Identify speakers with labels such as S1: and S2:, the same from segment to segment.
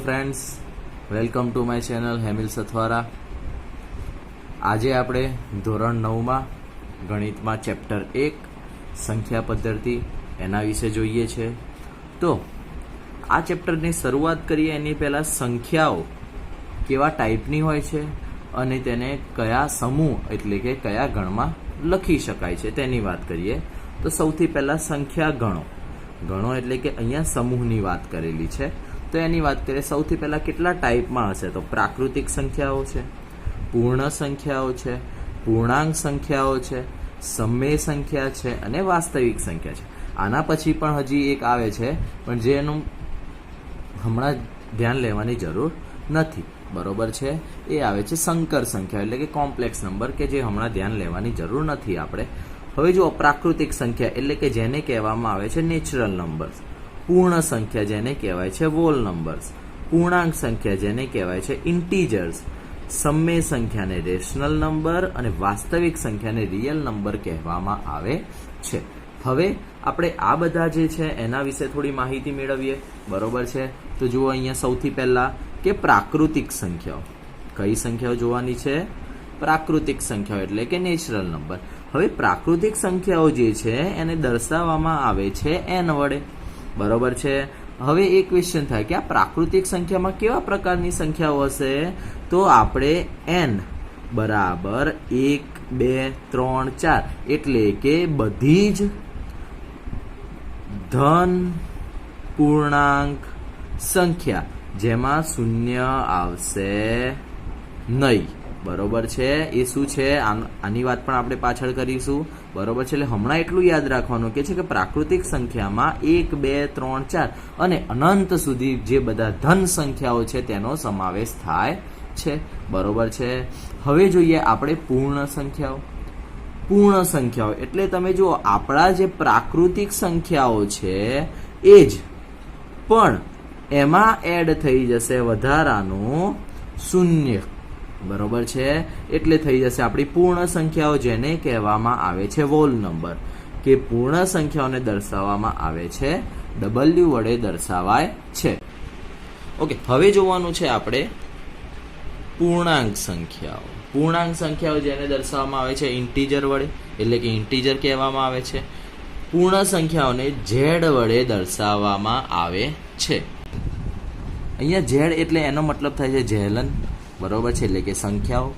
S1: Friends, welcome to my channel Hemil Sathwara. આજે આપણે ધોરણ 9માં ગણિતમાં ચેપ્ટર 1 સંખ્યા પદ્ધતિ એના વિશે જોઈએ છે. તો આ ચેપ્ટરની શરૂઆત કરીએ એની પહેલાં સંખ્યાઓ કેવા ટાઈપની હોય છે અને તેને કયા સમૂહ એટલે કે કયા ગણમાં લખી શકાય છે તેની વાત કરીએ. તો સૌથી પહેલાં સંખ્યા ગણો એટલે કે અહીંયા સમૂહની વાત કરેલી છે. તો એની વાત કરીએ સૌથી પહેલાં કેટલા ટાઈપમાં હશે તો પ્રાકૃતિક સંખ્યાઓ છે, પૂર્ણ સંખ્યાઓ છે, પૂર્ણાંક સંખ્યાઓ છે, સમય સંખ્યા છે અને વાસ્તવિક સંખ્યા છે. આના પછી પણ હજી એક આવે છે પણ જેનું હમણાં ધ્યાન લેવાની જરૂર નથી, બરોબર છે. એ આવે છે સંકર સંખ્યા એટલે કે કોમ્પ્લેક્સ નંબર કે જે હમણાં ધ્યાન લેવાની જરૂર નથી આપણે. હવે જો પ્રાકૃતિક સંખ્યા એટલે કે જેને કહેવામાં આવે છે નેચરલ નંબર્સ, પૂર્ણ સંખ્યા જેને કહેવાય છે વોલ નંબર્સ, પૂર્ણાંક સંખ્યા જેને કહેવાય છે ઇન્ટીજર્સ, સમય સંખ્યાને રેશનલ નંબર અને વાસ્તવિક સંખ્યાને રિયલ નંબર કહેવામાં આવે છે. હવે આપણે આ બધા જે છે એના વિશે થોડી માહિતી મેળવીએ, બરોબર છે. તો જુઓ અહીંયા સૌથી પહેલા કે પ્રાકૃતિક સંખ્યાઓ. કઈ સંખ્યાઓ જોવાની છે? પ્રાકૃતિક સંખ્યાઓ એટલે કે નેચરલ નંબર. હવે પ્રાકૃતિક સંખ્યાઓ જે છે એને દર્શાવવામાં આવે છે n વડે, બરોબર છે. હવે એક ક્વેશ્ચન થાય કે આ પ્રાકૃતિક સંખ્યામાં કેવા પ્રકારની સંખ્યાઓ હશે? તો આપણે n બરાબર 1, 2, 3, 4 એટલે કે બધી જ ધન પૂર્ણાંક સંખ્યા જેમાં શૂન્ય આવશે નહીં, બરોબર છે. એ શું છે આની વાત પણ આપણે પાછળ કરીશું, બરોબર છે. એટલે હમણાં એટલું યાદ રાખવાનું કે છે કે પ્રાકૃતિક સંખ્યામાં 1, 2, 3, 4 અને અનંત સુધી જે બધા ધન સંખ્યાઓ છે તેનો સમાવેશ થાય છે, બરોબર છે. હવે જોઈએ આપણે પૂર્ણ સંખ્યાઓ. પૂર્ણ સંખ્યાઓ એટલે તમે જુઓ આપણા જે પ્રાકૃતિક સંખ્યાઓ છે એ જ પણ એમાં એડ થઈ જશે વધારાનું શૂન્ય, બરોબર છે. એટલે થઈ જશે આપણી પૂર્ણ સંખ્યાઓ જેને કહેવામાં આવે છે વોલ નંબર, કે પૂર્ણ સંખ્યાઓને દર્શાવવામાં આવે છે W વડે દર્શાવાય છે. ઓકે, હવે જોવાનું છે આપણે પૂર્ણાંક સંખ્યાઓ. પૂર્ણાંક સંખ્યાઓ જેને દર્શાવવામાં આવે છે ઇન્ટીજર વડે એટલે કે ઇન્ટીજર કહેવામાં આવે છે. પૂર્ણ સંખ્યાઓને Z વડે દર્શાવવામાં આવે છે. અહીંયા Z એટલે એનો મતલબ થાય છે જેલન, બરોબર છે, એટલે કે સંખ્યાઓ.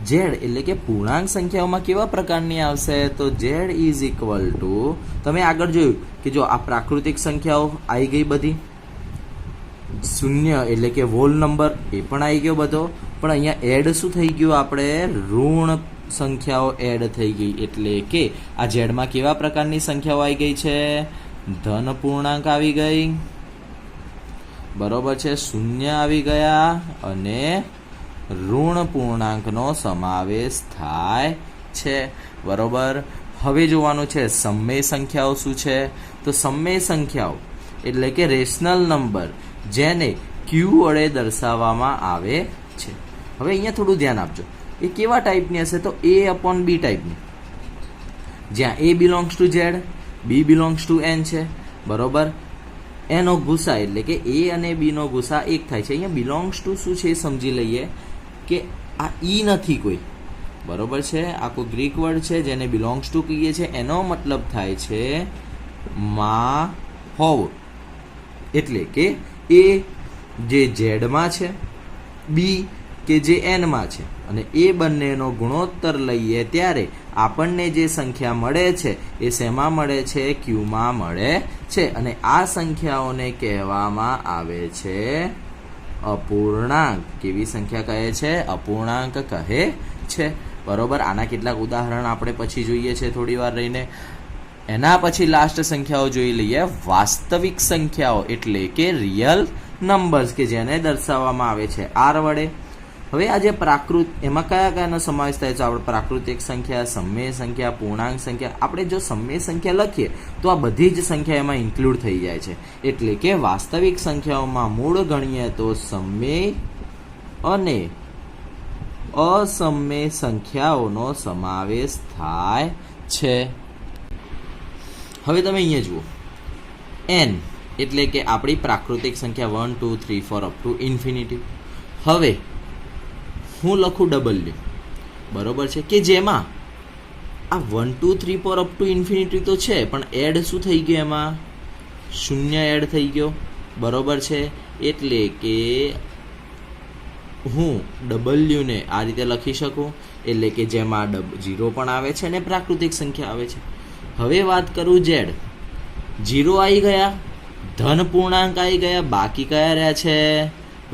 S1: Z એટલે કે પૂર્ણાંક સંખ્યાઓમાં કેવા પ્રકારની આવશે તો Z ઇઝ ઇક્વલ ટુ, તમે આગળ જોયું કે જો આ પ્રાકૃતિક સંખ્યાઓ આવી ગઈ બધી, શૂન્ય એટલે કે વોલ નંબર એ પણ આવી ગયો બધો, પણ અહીંયા એડ શું થઈ ગયું આપણે ઋણ સંખ્યાઓ એડ થઈ ગઈ એટલે કે આ ઝેડમાં કેવા પ્રકારની સંખ્યાઓ આવી ગઈ છે? ધન પૂર્ણાંક આવી ગઈ, બરોબર છે, શૂન્ય આવી ગયા અને ઋણ પૂર્ણાંકનો સમાવેશ થાય છે, બરોબર. હવે જોવાનું છે સમય સંખ્યાઓ શું છે? તો સમય સંખ્યાઓ એટલે કે રેશનલ નંબર જેને Q વડે દર્શાવવામાં આવે છે. હવે અહીંયા થોડું ધ્યાન આપજો, એ કેવા ટાઈપની હશે તો A/B ટાઈપની, જ્યાં A belongs to Z, B belongs to N છે, બરોબર. એનો ગુસા એટલે કે A અને B નો ગુસા એક થાય છે. અહીંયા બિલોંગ્સ ટુ શું છે એ સમજી લઈએ કે આ ઈ નથી કોઈ, બરોબર છે, આ કોઈ ગ્રીક વર્ડ છે જેને બિલોંગ્સ ટુ કહીએ છીએ. એનો મતલબ થાય છે માં હોવ, એટલે કે A જે ઝેડમાં છે, B કે જે Nમાં છે, અને એ બંનેનો ગુણોત્તર લઈએ ત્યારે આપણને જે સંખ્યા મળે છે એ શેમાં મળે છે? Qમાં મળે છે. અને આ સંખ્યાઓને કહેવામાં આવે છે અપૂર્ણાંક. કેવી સંખ્યા કહે છે? અપૂર્ણાંક કહે છે, બરોબર. આના કેટલાક ઉદાહરણ આપણે પછી જોઈએ છે થોડી વાર રહીને. એના પછી લાસ્ટ સંખ્યાઓ જોઈ લઈએ વાસ્તવિક સંખ્યાઓ એટલે કે રિયલ નંબર્સ કે જેને દર્શાવવામાં આવે છે R વડે. હવે આ જે એમાં કયા કયાનો સમાવેશ થાય છે? આપણે પ્રાકૃતિક સંખ્યા, સમય સંખ્યા, પૂર્ણાંક સંખ્યા. આપણે જો સમય સંખ્યા લખીએ તો આ બધી જ સંખ્યા એમાં ઇન્ક્લુડ થઈ જાય છે. એટલે કે વાસ્તવિક સંખ્યાઓમાં મૂળ ગણીએ તો સમય અને અસમય સંખ્યાઓનો સમાવેશ થાય છે. હવે તમે અહીંયા જુઓ n એટલે કે આપણી પ્રાકૃતિક સંખ્યા 1 2 3 4 અપ ટુ ઇન્ફિનિટી. હવે હું લખું W, બરોબર છે, કે જેમાં આ 1 2 3 4 અપ ટુ ઇન્ફિનિટી તો છે, પણ એડ શું થઈ ગયું, એમાં શૂન્ય એડ થઈ ગયો, બરોબર છે. એટલે કે હું W ને આ રીતે લખી શકું, એટલે કે જેમાં 0 પણ આવે છે અને પ્રાકૃતિક સંખ્યા આવે છે. હવે વાત કરું Z, 0 આવી ગયા, ધન પૂર્ણાંક આવી ગયા, બાકી કયા રહ્યા છે,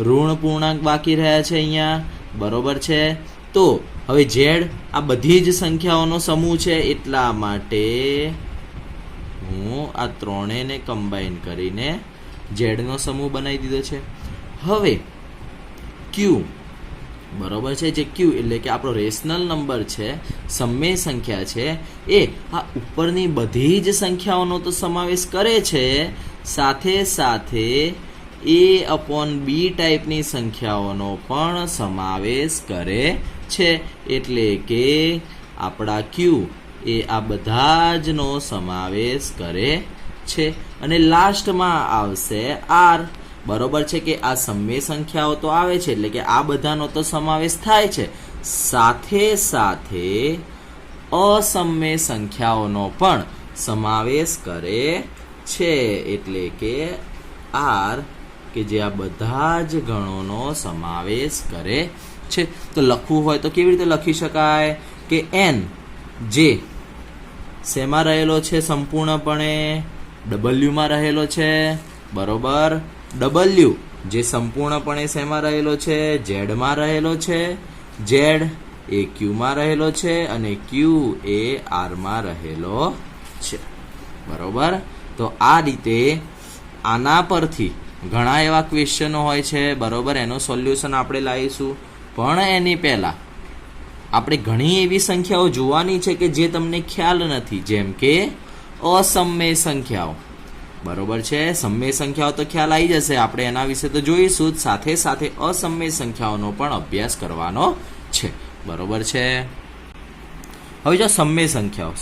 S1: ઋણ પૂર્ણાંક બાકી રહ્યા છે અહીંયા, બરોબર છે. તો હવે Z આ બધી જ સંખ્યાઓનો સમૂહ છે, એટલા માટે હું આ ત્રણેયને કમ્બાઈન કરીને Z નો સમૂહ બનાવી દીધો છે. હવે Q, બરોબર છે, જે Q એટલે કે આપણો રેશનલ નંબર છે, સમમેય સંખ્યા છે, એ આ ઉપરની બધી જ સંખ્યાઓનો તો સમાવેશ કરે છે, સાથે સાથે A/B ટાઈપની સંખ્યાઓનો પણ સમાવેશ કરે છે. એટલે કે આપણા Q એ આ બધા જનો સમાવેશ કરે છે. અને લાસ્ટમાં આવશે R, બરોબર છે, કે આ સમમેય સંખ્યાઓ તો આવે છે, એટલે કે આ બધાનો તો સમાવેશ થાય છે, સાથે સાથે અસમમેય સંખ્યાઓનો પણ સમાવેશ કરે છે. એટલે કે R, કે જે આ બધા જ ગણોનો સમાવેશ કરે છે. તો લખવું હોય તો કેવી રીતે લખી શકાય, કે N જે શેમાં રહેલો છે, સંપૂર્ણપણે W માં રહેલો છે, બરોબર. W જે સંપૂર્ણપણે શેમાં રહેલો છે, Z માં રહેલો છે, Z એ Q માં રહેલો છે, અને Q એ R માં રહેલો છે, બરોબર. તો આ રીતે આના પરથી ઘણા એવા ક્વેશ્ચનો હોય છે, બરોબર, એનો સોલ્યુશન આપણે લાવીશું. પણ એની પહેલા આપણે ઘણી એવી સંખ્યાઓ જોવાની છે કે જે તમને ખ્યાલ નથી, જેમ કે અસમમેય સંખ્યાઓ, બરોબર છે. સમમેય સંખ્યાઓ તો ખ્યાલ આવી જશે, આપણે એના વિશે તો જોઈશું જ, સાથે સાથે અસમમેય સંખ્યાઓનો પણ અભ્યાસ કરવાનો છે, બરોબર છે. હવે જો સમમેય સંખ્યાઓ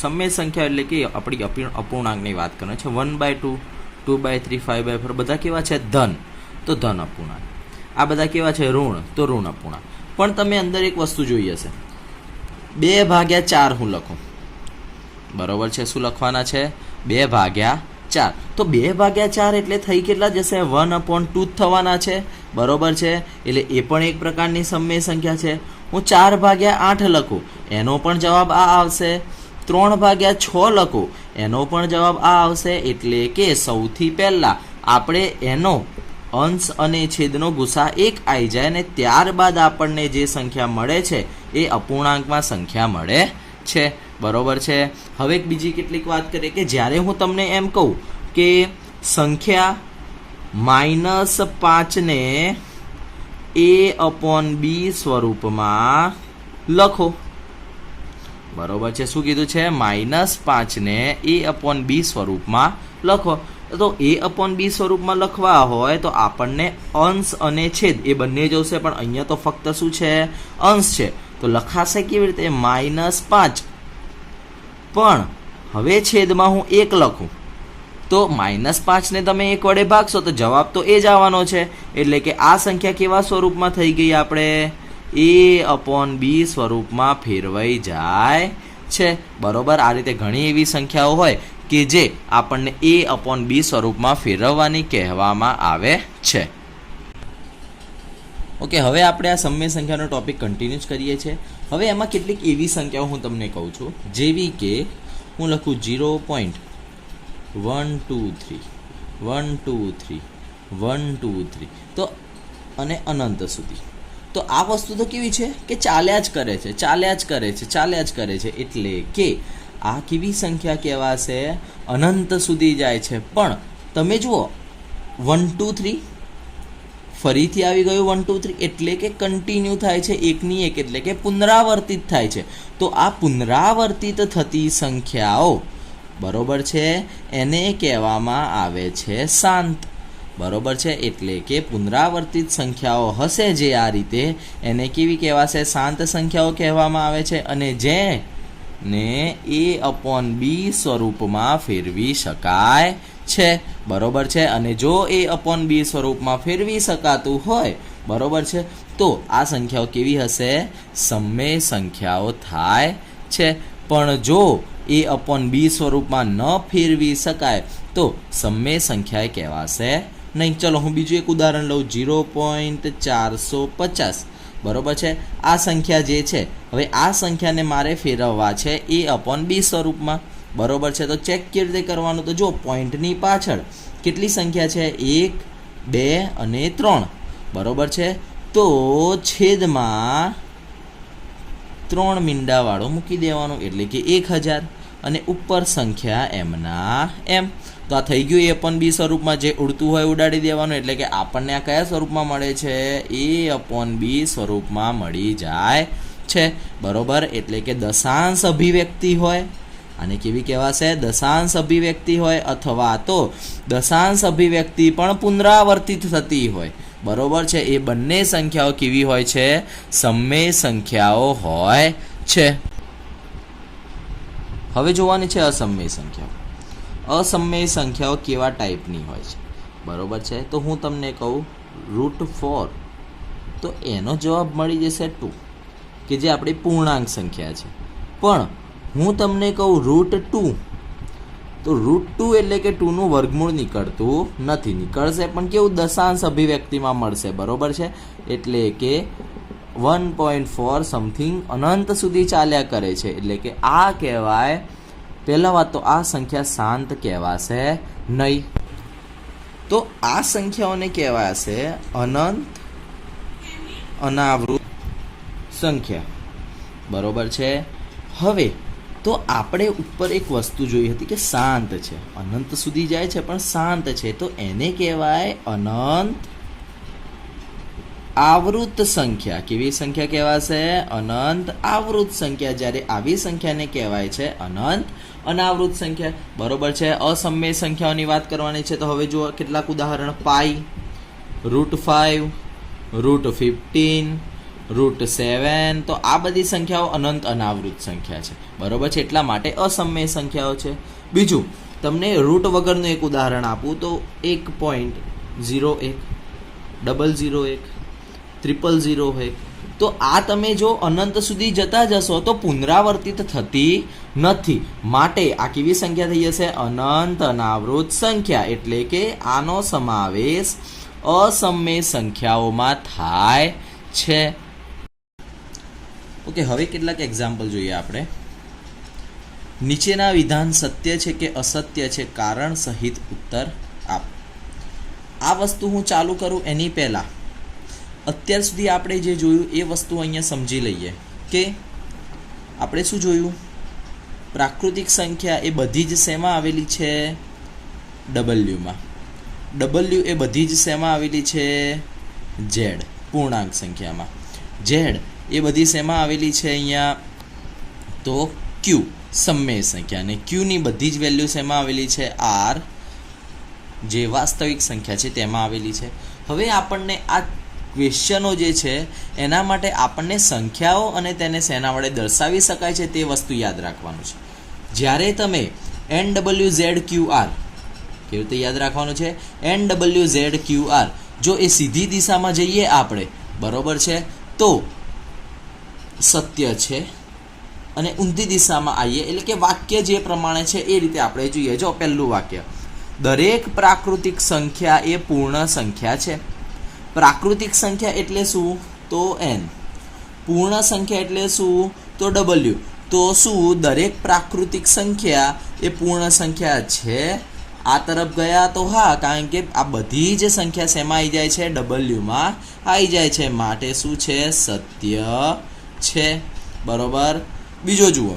S1: એટલે કે આપણી અપૂર્ણાંકની વાત કરવાની છે. 1/2, 2/3, 5/4 બધા કેવા છે, ધન, તો ધન અપૂર્ણાંક. આ બધા કેવા છે, ઋણ, તો ઋણ અપૂર્ણાંક. પણ તમે અંદર એક વસ્તુ જોઈ હશે, 2/4 હું લખું, બરોબર છે. શું લખવાના છે, 2/4. તો 2/4 એટલે થઈ કેટલા જશે, 1/2 થવાના છે, બરોબર છે. એટલે એ પણ એક પ્રકારની સમમેય સંખ્યા છે. હું 4/8 લખું, એનો પણ જવાબ આ આવશે. 3/6 લખું, એનો પણ જવાબ આ આવશે. એટલે કે સૌથી પહેલા આપણે એનો અંશ અને છેદનો ગુસા 1 આવી જાય, અને ત્યારબાદ આપણને જે સંખ્યા મળે છે એ અપૂર્ણાંકમાં સંખ્યા મળે છે, બરોબર છે. હવે બીજી કેટલીક વાત કરીએ, કે જ્યારે હું તમને એમ કહું કે સંખ્યા -5 ને A/B સ્વરૂપમાં લખો, બરોબર છે. શું કીધું છે, -5 ને A/B સ્વરૂપમાં લખો. તો A/B સ્વરૂપમાં લખવા હોય તો આપણને અંશ અને છેદ એ બંને જોશે, પણ અહીંયા તો ફક્ત શું છે, અંશ છે. તો લખાશે કેવી રીતે, -5, પણ હવે છેદમાં હું 1 લખું, તો -5 ને તમે 1 વડે ભાગશો તો જવાબ તો એ જ આવવાનો છે. એટલે કે આ સંખ્યા કેવા સ્વરૂપમાં થઈ ગઈ, આપણે A/B સ્વરૂપમાં ફેરવાઈ જાય છે, બરોબર. આ રીતે ઘણી એવી સંખ્યાઓ હોય કે જે આપણને A/B સ્વરૂપમાં ફેરવવાની કહેવામાં આવે છે. ઓકે, હવે આપણે આ સમમેય સંખ્યાનો ટોપિક કન્ટિન્યુ કરીએ છીએ. હવે એમાં કેટલીક એવી સંખ્યાઓ હું તમને કહું છું, જેવી કે હું લખું 0.123 123 123, તો અને અનંત સુધી. તો આ વસ્તુ તો કેવી છે કે ચાલ્યા જ કરે છે. એટલે કે આ કેવી સંખ્યા કહેવાશે, અનંત સુધી જાય છે. પણ તમે જુઓ 1 2 3 ફરીથી આવી ગયું 1 2 3, એટલે કે કન્ટિન્યુ થાય છે, એકની એક, એટલે કે પુનરાવર્તિત થાય છે. તો આ પુનરાવર્તિત થતી સંખ્યાઓ, બરોબર છે, એને કહેવામાં આવે છે શાંત, બરોબર છે. એટલે કે પુનરાવર્તિત સંખ્યાઓ હશે જે આ રીતે, એને કેવી કહેવાશે, શાંત સંખ્યાઓ કહેવામાં આવે છે. અને જેને A/B સ્વરૂપમાં ફેરવી શકાય છે, બરોબર છે. અને જો a/b સ્વરૂપમાં ફેરવી શકાતું હોય, બરોબર છે, તો આ સંખ્યાઓ કેવી હશે? સમમેય સંખ્યાઓ થાય છે. પણ જો a/b સ્વરૂપમાં ન ફેરવી શકાય તો સમમેય સંખ્યા કહેવાશે નહીં. ચલો હું બીજું એક ઉદાહરણ લઉં. 0.450, બરોબર છે. આ સંખ્યા જે છે, હવે આ સંખ્યાને મારે ફેરવવા છે a/b સ્વરૂપમાં, બરોબર છે. તો ચેક કેવી રીતે કરવાનું? તો જો પોઈન્ટની પાછળ કેટલી સંખ્યા છે? 1, 2 અને 3, બરોબર છે. તો છેદમાં 3 મીંડાવાળો મૂકી દેવાનો, એટલે કે 1000, અને ઉપર સંખ્યા એમના એમ. તો આ થઈ ગયું a/b સ્વરૂપમાં. જે ઉડતું હોય ઉડાડી દેવાનું, એટલે કે આપણને આ કયા સ્વરૂપમાં મળે છે? a/b સ્વરૂપમાં મળી જાય છે, બરોબર. એટલે કે દશાંશ અભિવ્યક્તિ હોય, અને કેવી કહેવાશે? દશાંશ અભિવ્યક્તિ હોય, અથવા તો દશાંશ અભિવ્યક્તિ પણ પુનરાવર્તિત થતી હોય, બરોબર છે. એ બંને સંખ્યાઓ કેવી હોય છે? સમમેય સંખ્યાઓ હોય છે. હવે જોવાની છે અસમમેય સંખ્યાઓ. અસમમેય સંખ્યાઓ કેવા ટાઈપની હોય છે, બરોબર છે. તો હું તમને કહું √4, તો એનો જવાબ મળી જશે 2, કે જે આપણી પૂર્ણાંક સંખ્યા છે. પણ હું તમને કહું √2, તો √2 એટલે કે 2નું વર્ગમૂળ નીકળતું નથી. નીકળશે પણ કેવું? દશાંશ અભિવ્યક્તિમાં મળશે, બરોબર છે. એટલે કે 1.4 સમથિંગ અનંત સુધી ચાલ્યા કરે છે. એટલે કે આ કહેવાય, પહેલા વાત તો આ સંખ્યા શાંત કહેવાશે નહીં. તો આ સંખ્યાઓને કહેવાશે અનંત અનાવૃત સંખ્યા, બરોબર છે. હવે તો આપણે ઉપર એક વસ્તુ જોઈ હતી કે શાંત છે, અનંત સુધી જાય છે પણ શાંત છે, તો એને કહેવાય અનંત આવૃત સંખ્યા. કેવી સંખ્યા કહેવાશે? અનંત આવૃત સંખ્યા. જ્યારે આવી સંખ્યાને કહેવાય છે અનંત અનાવૃત સંખ્યા, બરોબર છે. અસમમેય સંખ્યાઓની વાત કરવાની છે, તો હવે જુઓ કેટલાક ઉદાહરણ. પાઈ, √5, √15, √7, તો આ બધી સંખ્યાઓ અનંત અનાવૃત સંખ્યા છે, બરોબર છે. એટલા માટે અસમમેય સંખ્યાઓ છે. બીજું તમને રૂટ વગરનું એક ઉદાહરણ આપું તો 1.01, 001, 000, તો આ તમે જો અનંત સુધી જતા જશો તો પુનરાવર્તિત થતી નથી. માટે આ કેવી સંખ્યા થઈ જશે? અનંત અનાવૃત સંખ્યા. એટલે કે આનો સમાવેશ અસમમેય સંખ્યાઓમાં થાય છે. ઓકે, હવે કેટલાક એક્ઝામ્પલ જોઈએ આપણે. નીચેના વિધાન સત્ય છે કે અસત્ય છે? કારણ સહિત ઉત્તર આપ. આ વસ્તુ હું ચાલુ કરું એની પહેલા અત્યાર સુધી આપણે જે જોયું એ વસ્તુ અહીંયા સમજી લઈએ કે આપણે શું જોયું? પ્રાકૃતિક સંખ્યા એ બધી જ શેમાં આવેલી છે? ડબલ્યુમાં. ડબલ્યુ એ બધી જ શેમાં આવેલી છે? ઝેડ પૂર્ણાંક સંખ્યામાં. ઝેડ એ બધી શેમાં આવેલી છે અહીંયા? તો ક્યુ સમમેય સંખ્યા. અને ક્યુની બધી જ વેલ્યુ શેમાં આવેલી છે? આર જે વાસ્તવિક સંખ્યા છે તેમાં આવેલી છે. હવે આપણને આ ક્વેશ્ચનો જે છે એના માટે આપણને સંખ્યાઓ અને તેને શેના વડે દર્શાવી શકાય છે તે વસ્તુ યાદ રાખવાનું છે. જ્યારે તમે NWZQR કેવી રીતે યાદ રાખવાનું છે? NWZQR જો એ સીધી દિશામાં જઈએ આપણે, બરોબર છે, તો સત્ય છે, અને ઊંધી દિશામાં આવીએ એટલે કે વાક્ય જે પ્રમાણે છે એ રીતે આપણે જોઈએ. જો પહેલું વાક્ય, દરેક પ્રાકૃતિક સંખ્યા એ પૂર્ણ સંખ્યા છે. પ્રાકૃતિક સંખ્યા એટલે શું? તો n. પૂર્ણ સંખ્યા એટલે શું? તો w. તો શું દરેક પ્રાકૃતિક સંખ્યા એ પૂર્ણ સંખ્યા છે? આ તરફ ગયા તો હા, કારણ કે આ બધી જ સંખ્યા શેમાં આવી જાય છે? ડબલ્યુમાં આવી જાય છે. માટે શું છે? સત્ય છે, બરોબર. બીજો જુઓ,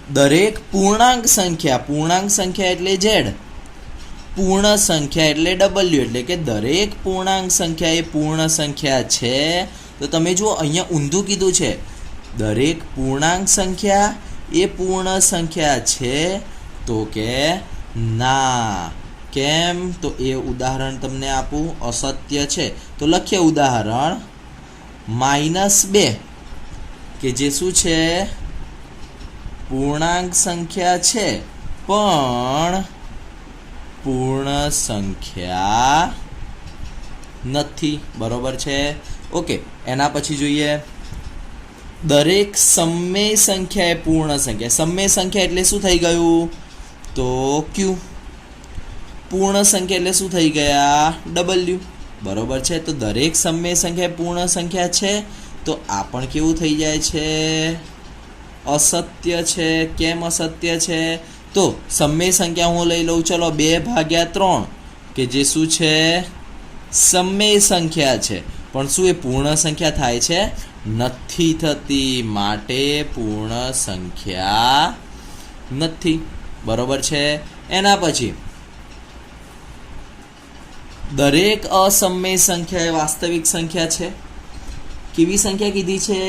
S1: દરેક પૂર્ણાંક સંખ્યા એટલે ઝેડ, પૂર્ણ સંખ્યા એટલે ડબલ્યુ, એટલે કે દરેક પૂર્ણાંક સંખ્યા એ પૂર્ણ સંખ્યા છે. તો તમે જુઓ અહીંયા ઊંધું કીધું છે, દરેક પૂર્ણાંક સંખ્યા એ પૂર્ણ સંખ્યા છે. તો કે ના. કેમ? તો એ ઉદાહરણ તમને આપું. અસત્ય છે તો લખીએ ઉદાહરણ -2, કે જે શું છે? પૂર્ણાંક સંખ્યા છે પણ પૂર્ણ સંખ્યા નથી. બરોબર છે. ઓકે, એના પછી જોઈએ દરેક સમય સંખ્યા એ પૂર્ણ સંખ્યા. સમય સંખ્યા એટલે શું થઈ ગયું? તો ક્યુ. પૂર્ણ સંખ્યા એટલે શું થઈ ગયા? ડબલ્યુ. બરોબર છે. તો દરેક સમય સંખ્યા પૂર્ણ સંખ્યા છે, તો આ પણ કેવું થઈ જાય છે? અસત્ય છે. કેમ અસત્ય છે? તો સમય સંખ્યા હું લઈ લઉં, ચલો 2/3 કે જે શું છે? સમય સંખ્યા છે, પણ શું એ પૂર્ણ સંખ્યા થાય છે? નથી થતી. માટે પૂર્ણ સંખ્યા નથી. બરોબર છે. એના પછી દરેક અસમય સંખ્યા એ વાસ્તવિક સંખ્યા છે. કેવી સંખ્યા કીધી છે?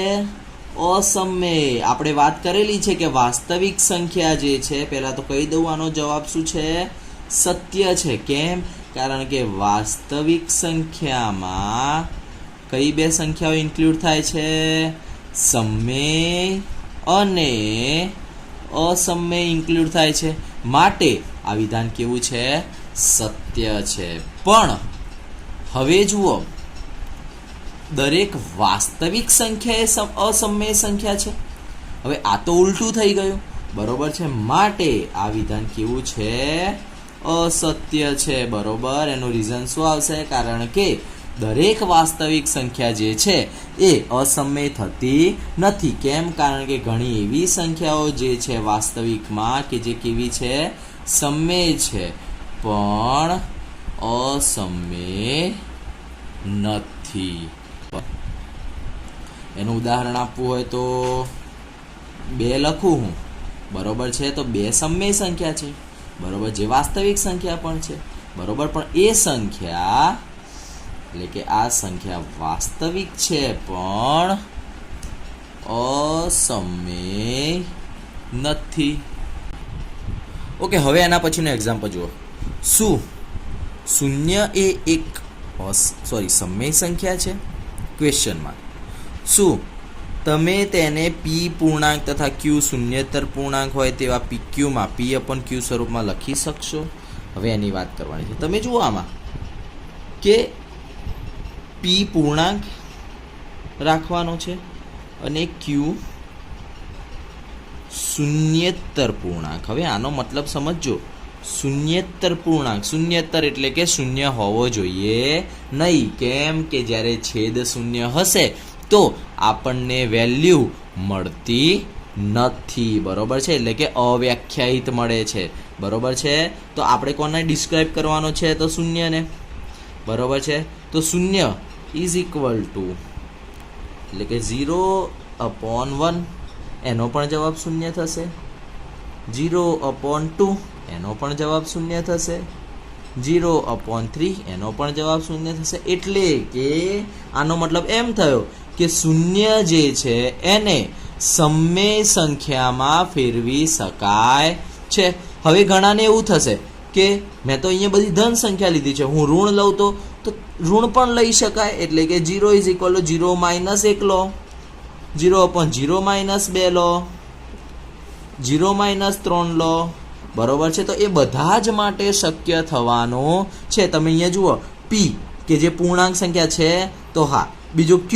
S1: અસમય. આપણે વાત કરેલી છે કે વાસ્તવિક સંખ્યા જે છે, પહેલા તો કહી દઉં આનો જવાબ શું છે? સત્ય છે. કેમ? કારણ કે વાસ્તવિક સંખ્યામાં કઈ બે સંખ્યાઓ ઇન્ક્લુડ થાય છે? સમય અને અસમય ઇન્ક્લુડ થાય છે. માટે આ વિધાન કેવું છે? સત્ય છે. પણ હવે જુઓ, દરેક વાસ્તવિક સંખ્યા એ અસમય સંખ્યા છે. હવે આ તો ઉલટું થઈ ગયું. બરોબર છે. માટે આ વિધાન કેવું છે? અસત્ય છે. બરોબર. એનું રીઝન શું આવશે? કારણ કે દરેક વાસ્તવિક સંખ્યા જે છે એ અસમય થતી નથી. કેમ? કારણ કે ઘણી એવી સંખ્યાઓ જે છે વાસ્તવિકમાં કે જે કેવી છે? સમય છે, પણ અસમય નથી. એનું ઉદાહરણ આપવું હોય તો 2 લખું હું. બરોબર છે. તો 2 સમય સંખ્યા છે. બરોબર. જે વાસ્તવિક સંખ્યા પણ છે. બરોબર. પણ એ સંખ્યા એટલે કે આ સંખ્યા વાસ્તવિક છે, પણ અસમય નથી. ઓકે, હવે એના પછીનું એક્ઝામ્પલ જુઓ. શું શૂન્ય એ એક સમય સંખ્યા છે? ક્વેશ્ચનમાં શું તમે તેને પી પૂર્ણાંક તથા ક્યુ શૂન્યેતર પૂર્ણાંક હોય તેવા PQમાં P/Q સ્વરૂપમાં લખી શકશો? હવે એની વાત કરવાની છે. તમે જુઓ આમાં કે P પૂર્ણાંક રાખવાનો છે અને Q શૂન્યેતર પૂર્ણાંક. હવે આનો મતલબ સમજો. શૂન્યેતર પૂર્ણાંક, શૂન્યેતર એટલે કે શૂન્ય હોવો જોઈએ નહીં. કેમ? કે જ્યારે છેદ શૂન્ય હશે તો આપણને વેલ્યુ મળતી નથી. બરોબર છે. એટલે કે અવ્યાખ્યાયિત મળે છે. બરોબર છે. તો આપણે કોને ડિસ્ક્રાઇબ કરવાનો છે? તો શૂન્યને. બરોબર છે. તો શૂન્ય ઇઝ ઇક્વલ ટુ એટલે કે 0/1, એનો પણ જવાબ શૂન્ય થશે. 0/2 એનો પણ જવાબ શૂન્ય થશે. 0/3 એનો પણ જવાબ શૂન્ય થશે. એટલે કે આનો મતલબ એમ થયો કે શૂન્ય જે છે એને સમય સંખ્યામાં ફેરવી શકાય છે. હવે ઘણાને એવું થશે કે મેં તો અહીંયા બધી ધન સંખ્યા લીધી છે, હું ઋણ લઉં તો ઋણ પણ લઈ શકાય. એટલે કે 0 = 0 - 1 લો, 0/0 - 2 લો, 0 - 3 લો. બરોબર છે. તો એ બધા જ માટે શક્ય થવાનું છે. તમે અહીંયા જુઓ P કે જે પૂર્ણાંક સંખ્યા છે, તો હા. બીજું Q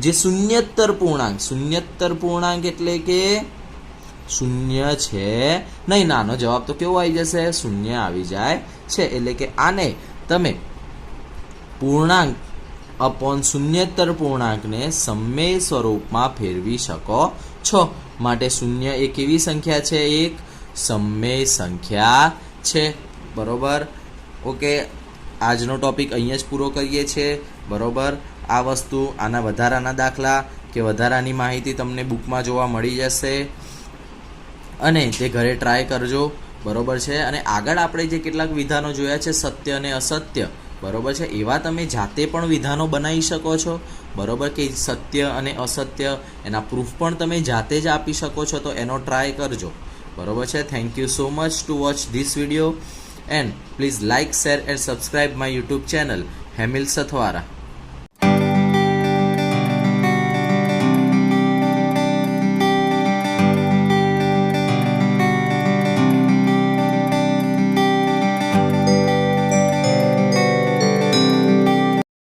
S1: જે શૂન્યેતર પૂર્ણાંક. શૂન્યેતર પૂર્ણાંક એટલે કે શૂન્ય છે નહીં. નાનો જવાબ તો કેવો આવી જશે? શૂન્ય આવી જાય છે. એટલે કે આને તમે પૂર્ણાંક અપોન શૂન્યેતર પૂર્ણાંકને સમય સ્વરૂપમાં ફેરવી શકો છો. માટે શૂન્ય એ કેવી સંખ્યા છે? એક સમય સંખ્યા છે. બરોબર. ઓકે, આજનો ટોપિક અહીંયા જ પૂરો કરીએ છીએ. બરોબર. આ વસ્તુ, આના વધારાના દાખલા કે વધારાની માહિતી તમને બુકમાં જોવા મળી જશે અને તે ઘરે ટ્રાય કરજો. બરોબર છે. અને આગળ આપણે જે કેટલાક વિધાનો જોયા છે સત્ય અને અસત્ય, બરોબર છે, એવા તમે જાતે પણ વિધાનો બનાવી શકો છો. બરોબર. કે સત્ય અને અસત્ય એના પ્રૂફ પણ તમે જાતે જ આપી શકો છો. તો એનો ટ્રાય કરજો. બરોબર છે. Thank you so much two watch this video and please like, share and subscribe my YouTube channel Hemil Sathwara.